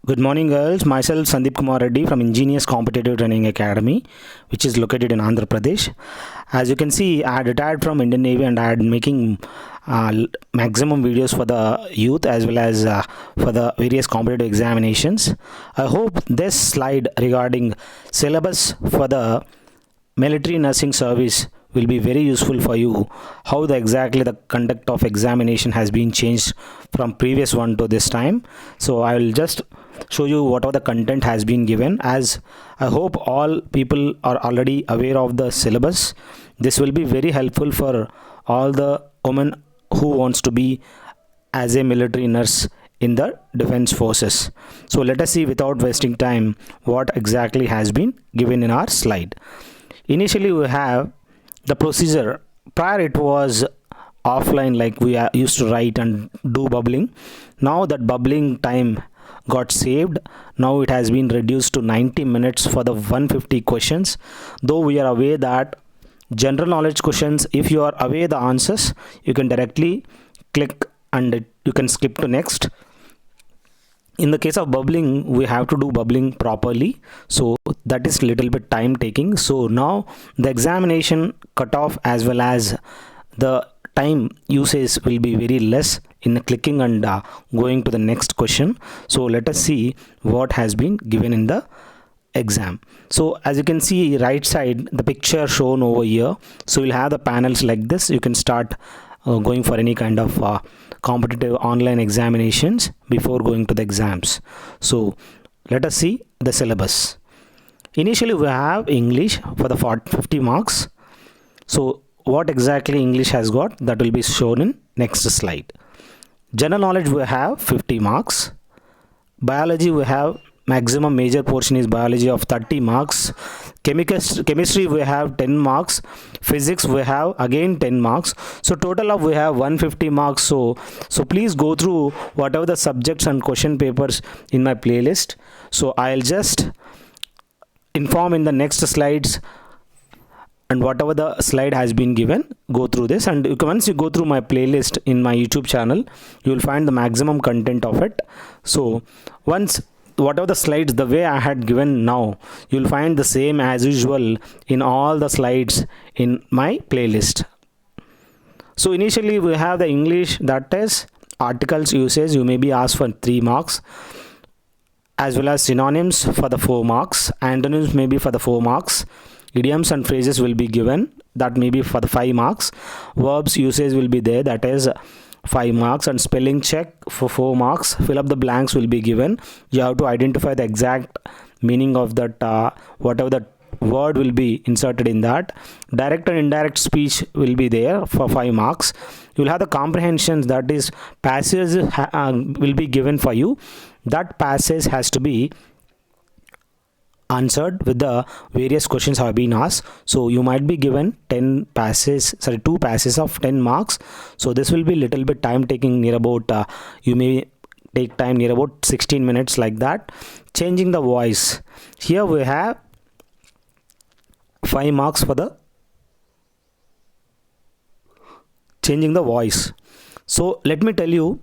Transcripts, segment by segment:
Good morning, girls. Myself, Sandeep Kumar Reddy from Ingenious Competitive Training Academy, which is located in Andhra Pradesh. As you can see, I had retired from Indian Navy and I had making maximum videos for the youth as well as for the various competitive examinations. I hope this slide regarding syllabus for the military nursing service will be very useful for you. How exactly the conduct of examination has been changed from previous one to this time. So I will just show you whatever the content has been given, as I hope all people are already aware of the syllabus. This will be very helpful for all the women who wants to be as a military nurse in the defense forces. So let us see without wasting time what exactly has been given in our slide. Initially we have the procedure. Prior it was offline, like we used to write and do bubbling. Now that bubbling time got saved. Now it has been reduced to 90 minutes for the 150 questions. Though we are aware that general knowledge questions, if you are aware the answers, you can directly click and you can skip to next. In the case of bubbling, we have to do bubbling properly, so that is little bit time taking. So now the examination cutoff as well as the time usage will be very less in clicking and going to the next question. So let us see what has been given in the exam. So as you can see right side, the picture shown over here, so you'll have the panels like this. You can start going for any kind of competitive online examinations before going to the exams. So let us see the syllabus. Initially we have English for the 50 marks. So what exactly English has got, that will be shown in next slide. General knowledge we have 50 marks. Biology we have maximum major portion is biology of 30 marks. Chemistry we have 10 marks. Physics we have again 10 marks. So total of we have 150 marks. So please go through whatever the subjects and question papers in my playlist. So I'll just inform in the next slides, and whatever the slide has been given, go through this, and once you go through my playlist in my YouTube channel, you will find the maximum content of it. So once whatever the slides the way I had given now, you'll find the same as usual in all the slides in my playlist. So initially we have the English, that is articles usage. You may be asked for 3 marks, as well as synonyms for the 4 marks, antonyms may be for the 4 marks, idioms and phrases will be given, that may be for the 5 marks, verbs usage will be there, that is 5 marks, and spelling check for 4 marks. Fill up the blanks will be given. You have to identify the exact meaning of that whatever the word will be inserted in that. Direct and indirect speech will be there for 5 marks. You will have the comprehensions, that is passages will be given for you. That passage has to be answered with the various questions have been asked. So you might be given 2 passes of 10 marks. So this will be little bit time taking, near about you may take time near about 16 minutes like that. Changing the voice, here we have 5 marks for the changing the voice. So let me tell you,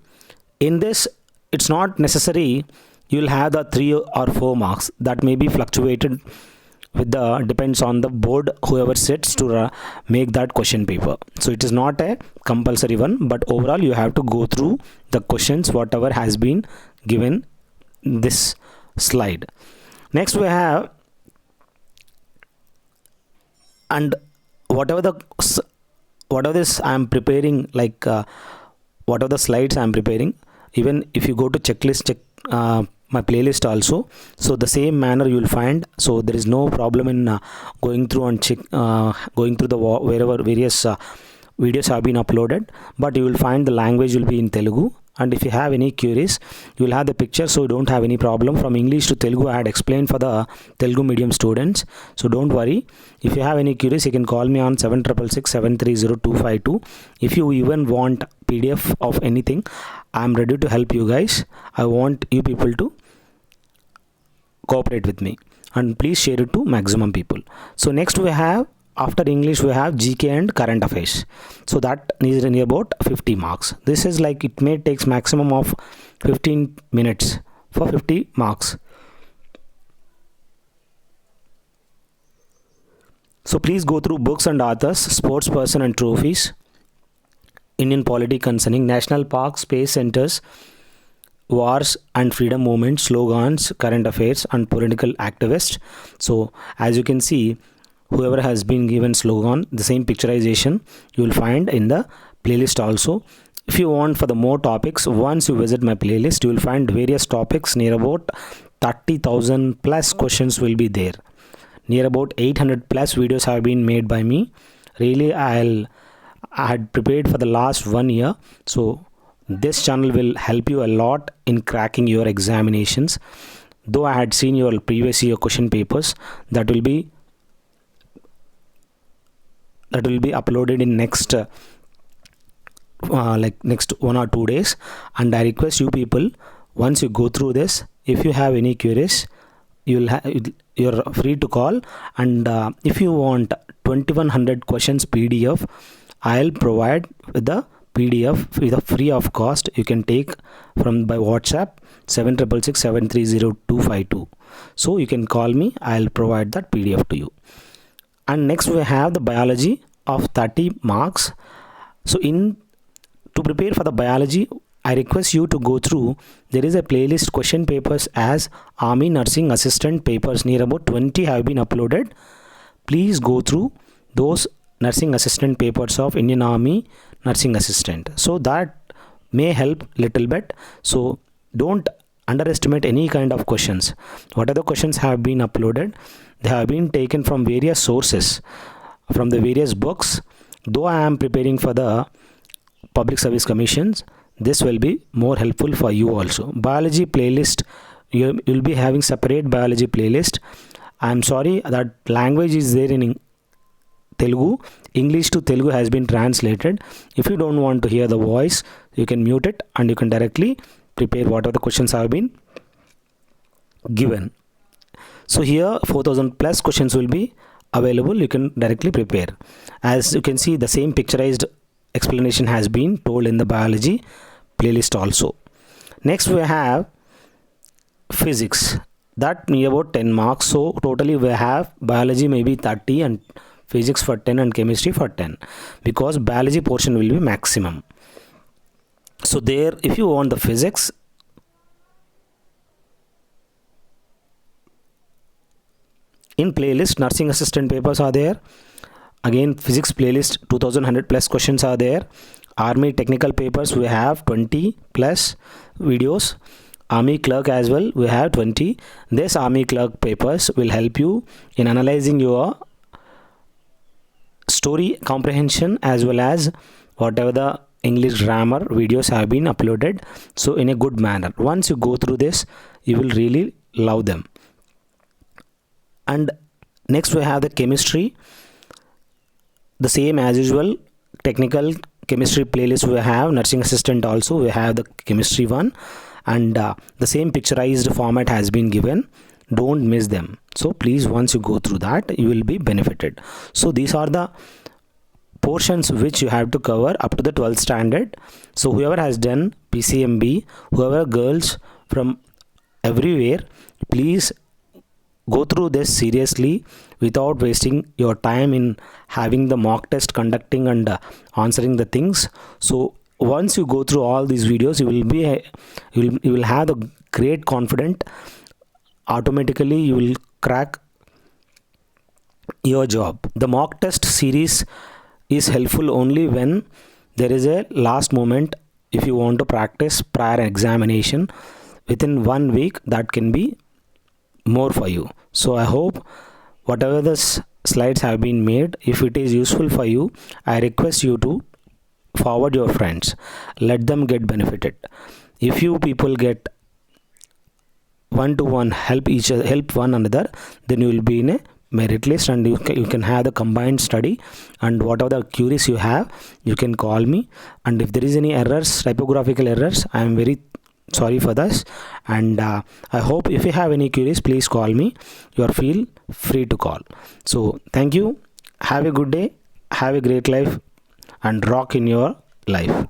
in this it's not necessary you'll have the 3 or 4 marks. That may be fluctuated with the depends on the board whoever sits to make that question paper. So it is not a compulsory one, but overall you have to go through the questions whatever has been given this slide. Next we have, and whatever this I am preparing, like whatever the slides I am preparing, even if you go to checklist, check my playlist also, so the same manner you will find. So there is no problem in going through and going through the wherever various videos have been uploaded, but you will find the language will be in Telugu. And if you have any queries, you will have the picture, so you don't have any problem. From English to Telugu I had explained for the Telugu medium students, so don't worry. If you have any queries, you can call me on 766730 if you even want PDF of anything, I am ready to help you guys. I want you people to cooperate with me, and please share it to maximum people. So next we have, after English we have GK and current affairs. So that is near about 50 marks. This is like, it may takes maximum of 15 minutes for 50 marks. So please go through books and authors, sports person and trophies, Indian polity concerning national parks, space centers, wars and freedom movements, slogans, current affairs and political activists. So as you can see, whoever has been given slogan, the same picturization you will find in the playlist also. If you want for the more topics, once you visit my playlist, you will find various topics. Near about 30,000 plus questions will be there. Near about 800 plus videos have been made by me. Really, I had prepared for the last 1 year. So this channel will help you a lot in cracking your examinations. Though I had seen your previous year question papers, that will be uploaded in next next 1 or 2 days. And I request you people, once you go through this, if you have any queries, you're free to call. And if you want 2100 questions PDF, I'll provide with the PDF with a free of cost. You can take from by WhatsApp 7667302252. So you can call me, I'll provide that PDF to you. And next we have the biology of 30 marks. So to prepare for the biology, I request you to go through, there is a playlist question papers as Army Nursing Assistant papers. Near about 20 have been uploaded. Please go through those nursing assistant papers of Indian Army Nursing Assistant. So that may help little bit. So don't underestimate any kind of questions. What are the questions have been uploaded? They have been taken from various sources, from the various books. Though I am preparing for the Public Service Commissions, this will be more helpful for you also. Biology playlist, you'll be having separate biology playlist. I'm sorry that language is there in Telugu. English to Telugu has been translated. If you don't want to hear the voice, you can mute it and you can directly prepare whatever the questions have been given. So here 4000 plus questions will be available. You can directly prepare. As you can see, the same picturized explanation has been told in the biology playlist also. Next we have physics, that near about 10 marks. So totally we have biology maybe 30 and physics for 10 and chemistry for 10, because biology portion will be maximum. So there, if you want the physics, in playlist nursing assistant papers are there. Again physics playlist 2100 plus questions are there. Army technical papers we have 20 plus videos. Army clerk as well we have 20. This army clerk papers will help you in analyzing your story comprehension as well as whatever the English grammar videos have been uploaded, so in a good manner. Once you go through this, you will really love them. And next we have the chemistry, the same as usual. Technical chemistry playlist we have, nursing assistant also we have the chemistry one, and the same picturized format has been given. Don't miss them. So please, once you go through that, you will be benefited. So these are the portions which you have to cover up to the 12th standard. So whoever has done PCMB, whoever girls from everywhere, please go through this seriously without wasting your time in having the mock test conducting and answering the things. So once you go through all these videos, you will have the great confidence. Automatically you will crack your job. The mock test series is helpful only when there is a last moment. If you want to practice prior examination within 1 week, that can be more for you. So I hope whatever the slides have been made, if it is useful for you, I request you to forward your friends, let them get benefited. If you people get one-to-one help one another, then you will be in a merit list, and you can have the combined study, and whatever the queries you have, you can call me. And if there is any errors, typographical errors, I am very sorry for this. And I hope if you have any queries, please call me. You are feel free to call. So thank you. Have a good day. Have a great life and rock in your life.